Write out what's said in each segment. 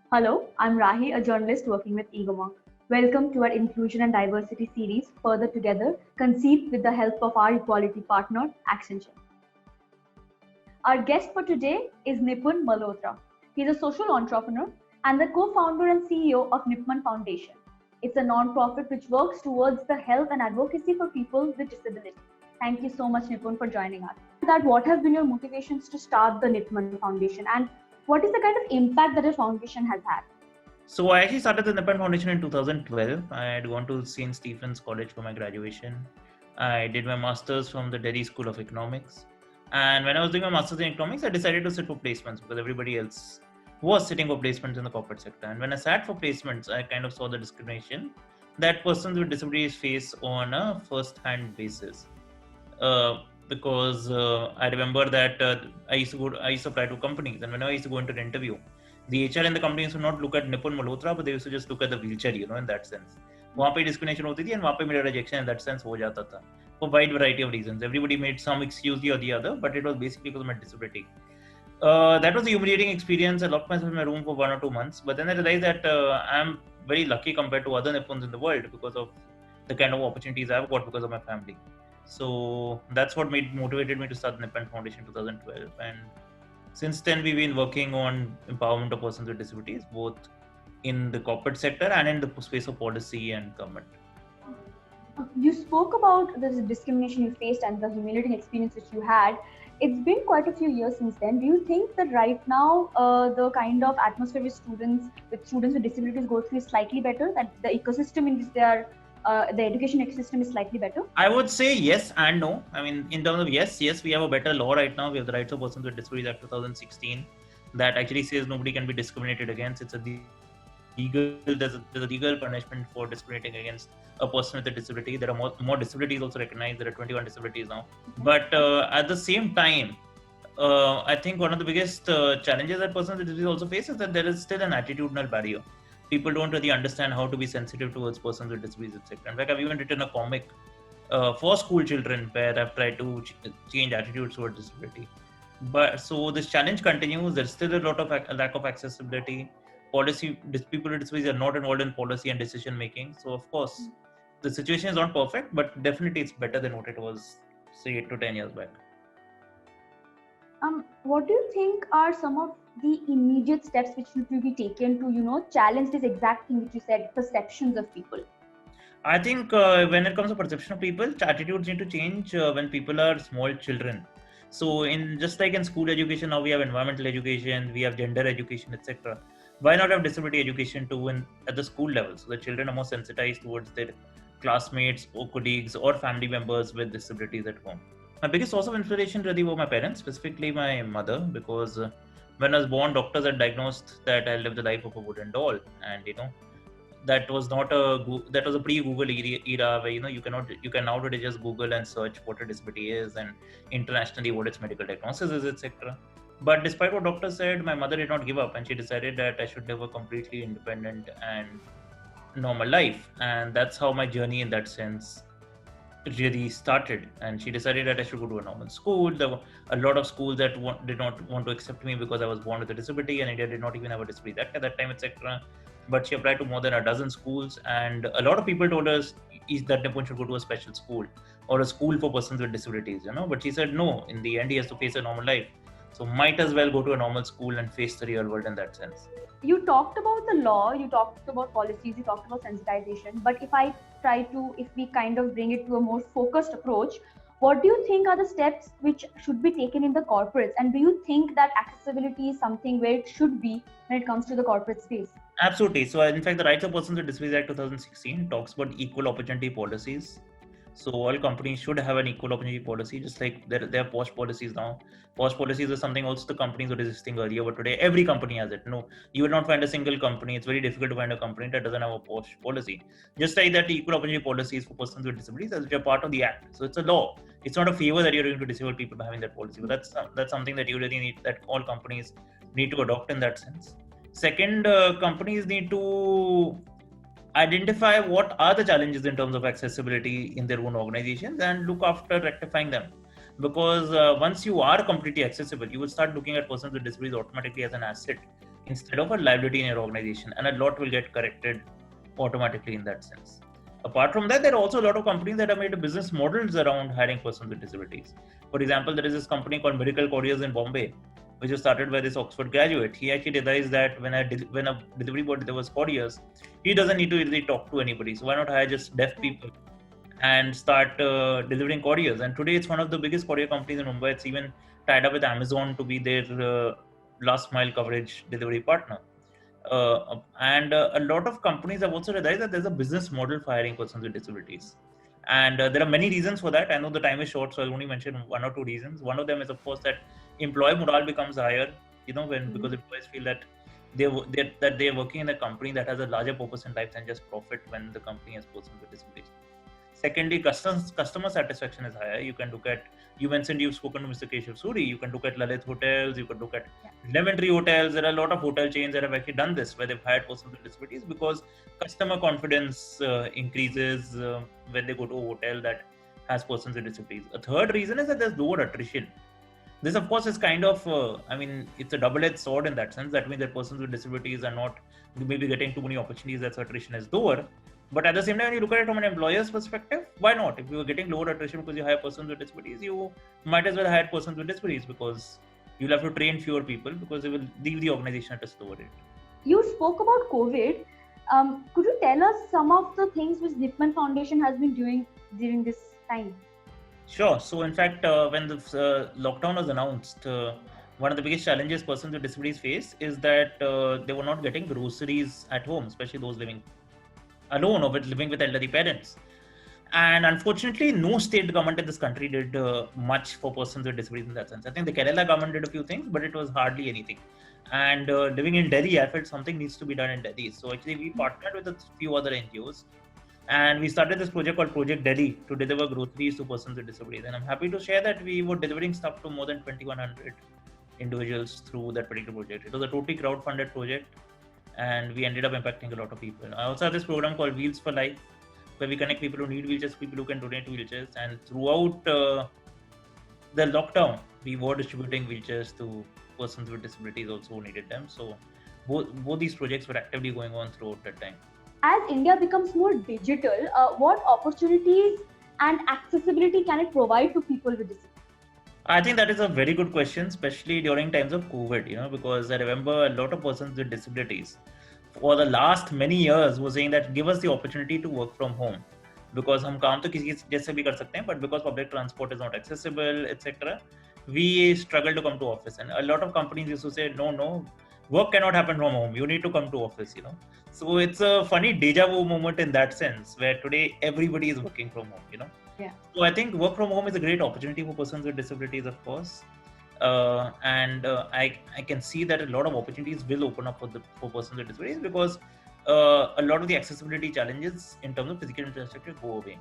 Hello, I'm Rahi, a journalist working with Egoma. Welcome to our Inclusion and Diversity series, Further Together, conceived with the help of our equality partner, Accenture. Our guest for today is Nipun Malhotra. He's a social entrepreneur and the co-founder and CEO of Nipman Foundation. It's a non-profit which works towards the health and advocacy for people with disability. Thank you so much, Nipun, for joining us. That what have been your motivations to start the Nipman Foundation, and what is the kind of impact that your foundation has had? So I actually started the Nippon Foundation in 2012. I had gone to St. Stephen's College for my graduation. I did my master's from the Delhi School of Economics. And when I was doing my master's in economics, I decided to sit for placements because everybody else was sitting for placements in the corporate sector. And when I sat for placements, I kind of saw the discrimination that persons with disabilities face on a first-hand basis. Because I remember that I used to apply to companies, and whenever I used to go into an interview, the HR in the companies would not look at Nipun Malhotra, but they used to just look at the wheelchair, in that sense. वहाँ पे discrimination होती थी, and वहाँ पे मेरा rejection in that sense हो जाता था, for wide variety of reasons. Everybody made some excuse or the other, but it was basically because of my disability. That was a humiliating experience. I locked myself in my room for 1 or 2 months, but then I realized that I'm very lucky compared to other Nippons in the world because of the kind of opportunities I've got because of my family. So that's what motivated me to start the Nippon Foundation in 2012, and since then we've been working on empowerment of persons with disabilities, both in the corporate sector and in the space of policy and government. You spoke about the discrimination you faced and the humiliating experience which you had. It's been quite a few years since then. Do you think that right now the kind of atmosphere with students with disabilities go through is slightly better? That the ecosystem in which they are, the education ecosystem is slightly better? I would say yes and no. I mean, in terms of yes, we have a better law right now. We have the Rights of Persons with Disabilities Act 2016 that actually says nobody can be discriminated against. It's a there's a legal punishment for discriminating against a person with a disability. There are more disabilities also recognized. There are 21 disabilities now. But at the same time, I think one of the biggest challenges that persons with disabilities also face is that there is still an attitudinal barrier. People don't really understand how to be sensitive towards persons with disabilities, etc. In fact, I've even written a comic for school children where I've tried to change attitudes towards disability. But so this challenge continues. There's still a lot of lack of accessibility. People with disabilities are not involved in policy and decision making. So of course, the situation is not perfect, but definitely it's better than what it was, say, 8 to 10 years back. What do you think are some of the immediate steps which need to be taken to, challenge this exact thing which you said, perceptions of people? I think when it comes to perception of people, attitudes need to change when people are small children. So, in just like in school education, now we have environmental education, we have gender education, etc. Why not have disability education too at the school level, so the children are more sensitized towards their classmates or colleagues or family members with disabilities at home. My biggest source of inspiration really were my parents, specifically my mother, because when I was born, doctors had diagnosed that I lived the life of a wooden doll, and that was not that was a pre-Google era where you can now today just Google and search what a disability is and internationally what its medical diagnosis is, etc. But despite what doctors said, my mother did not give up, and she decided that I should live a completely independent and normal life, and that's how my journey in that sense really started. And she decided that I should go to a normal school. There were a lot of schools that did not want to accept me because I was born with a disability, and India did not even have a disability act at that time, etc. But she applied to more than a dozen schools, and a lot of people told us that Nipun should go to a special school or a school for persons with disabilities, But she said no. In the end, he has to face a normal life, so might as well go to a normal school and face the real world in that sense. You talked about the law, you talked about policies, you talked about sensitization, but if we kind of bring it to a more focused approach, what do you think are the steps which should be taken in the corporates, and do you think that accessibility is something where it should be when it comes to the corporate space? Absolutely. So in fact, the Rights of Persons with Disabilities Act 2016 talks about equal opportunity policies. So all companies should have an equal opportunity policy, just like there are POSH policies now. POSH policies is something also the companies were resisting earlier, but today every company has it. No, you will not find a single company. It's very difficult to find a company that doesn't have a POSH policy. Just like that, equal opportunity policies for persons with disabilities, which are part of the act. So it's a law. It's not a favor that you're doing to disabled people by having that policy, but that's something that you really need, that all companies need to adopt in that sense. Second, companies need to identify what are the challenges in terms of accessibility in their own organizations and look after rectifying them. Because once you are completely accessible, you will start looking at persons with disabilities automatically as an asset instead of a liability in your organization, and a lot will get corrected automatically in that sense. Apart from that, there are also a lot of companies that have made business models around hiring persons with disabilities. For example, there is this company called Miracle Couriers in Bombay, which was started by this Oxford graduate. He actually realized that when a delivery boy delivers couriers, he doesn't need to really talk to anybody. So why not hire just deaf people and start delivering couriers? And today it's one of the biggest courier companies in Mumbai. It's even tied up with Amazon to be their last mile coverage delivery partner. And a lot of companies have also realized that there's a business model for hiring persons with disabilities. And there are many reasons for that. I know the time is short, so I'll only mention one or two reasons. One of them is, of course, that employee morale becomes higher, because employees feel that they're working in a company that has a larger purpose in life than just profit when the company has persons with disabilities. Secondly, customer satisfaction is higher. You can look at, you mentioned you've spoken to Mr. Keshav Suri. You can look at Lalit Hotels. You can look at Lemon Tree Hotels. There are a lot of hotel chains that have actually done this, where they've hired persons with disabilities because customer confidence increases when they go to a hotel that has persons with disabilities. A third reason is that there's lower attrition. This, of course, is kind of, it's a double-edged sword in that sense. That means that persons with disabilities are not maybe getting too many opportunities, that attrition is lower. But at the same time, when you look at it from an employer's perspective, why not? If you are getting lower attrition because you hire persons with disabilities, you might as well hire persons with disabilities, because you'll have to train fewer people because they will leave the organization at a slower rate. You spoke about COVID. Could you tell us some of the things which Nipman Foundation has been doing during this time? Sure. So, in fact, when the lockdown was announced, one of the biggest challenges persons with disabilities face is that they were not getting groceries at home, especially those living alone or living with elderly parents. And unfortunately, no state government in this country did much for persons with disabilities in that sense. I think the Kerala government did a few things, but it was hardly anything. And living in Delhi, I felt something needs to be done in Delhi. So actually, we partnered with a few other NGOs, and we started this project called Project Delhi to deliver groceries to persons with disabilities. And I'm happy to share that we were delivering stuff to more than 2,100 individuals through that particular project. It was a totally crowd-funded project, and we ended up impacting a lot of people. I also have this program called Wheels for Life, where we connect people who need wheelchairs, people who can donate wheelchairs. And throughout the lockdown, we were distributing wheelchairs to persons with disabilities also who needed them. So both these projects were actively going on throughout that time. As India becomes more digital, what opportunities and accessibility can it provide to people with disabilities? I think that is a very good question, especially during times of COVID, because I remember a lot of persons with disabilities for the last many years were saying that give us the opportunity to work from home, because हम काम तो किसी जैसे भी कर सकते हैं, but because public transport is not accessible, etc., we struggle to come to office. And a lot of companies used to say, no, work cannot happen from home. You need to come to office. So it's a funny deja vu moment in that sense, where today everybody is working from home. Yeah. So I think work from home is a great opportunity for persons with disabilities, of course. I can see that a lot of opportunities will open up for persons with disabilities, because a lot of the accessibility challenges in terms of physical infrastructure go away.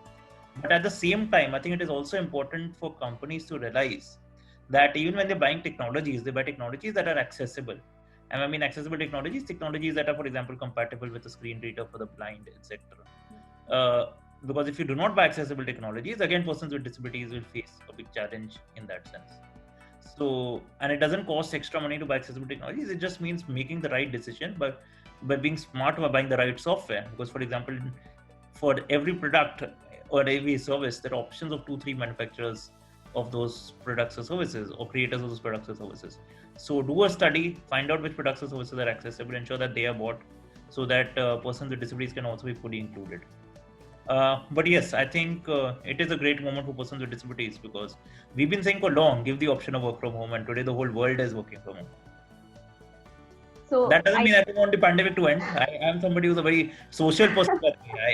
But at the same time, I think it is also important for companies to realize that even when they're buying technologies, they buy technologies that are accessible. And I mean accessible technologies that are, for example, compatible with a screen reader for the blind, etc. Because if you do not buy accessible technologies, again, persons with disabilities will face a big challenge in that sense. So, and it doesn't cost extra money to buy accessible technologies. It just means making the right decision by being smart about buying the right software. Because, for example, for every product or every service, there are options of 2-3 manufacturers of those products or services, or creators of those products or services. So do a study, find out which products or services are accessible, ensure that they are bought, so that persons with disabilities can also be fully included. But yes, I think it is a great moment for persons with disabilities, because we've been saying for long, give the option of work from home, and today the whole world is working from home. So that doesn't mean I don't want the pandemic to end. I am somebody who's a very social person.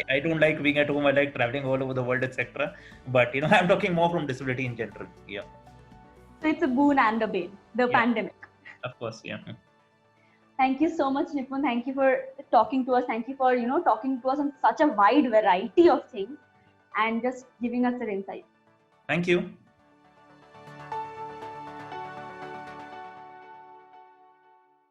I don't like being at home. I like traveling all over the world, etc. But I'm talking more from disability in general. Yeah. So it's a boon and a bane, the pandemic. Of course, yeah. Thank you so much, Nipman. Thank you for talking to us. Thank you for talking to us on such a wide variety of things and just giving us an insight. Thank you.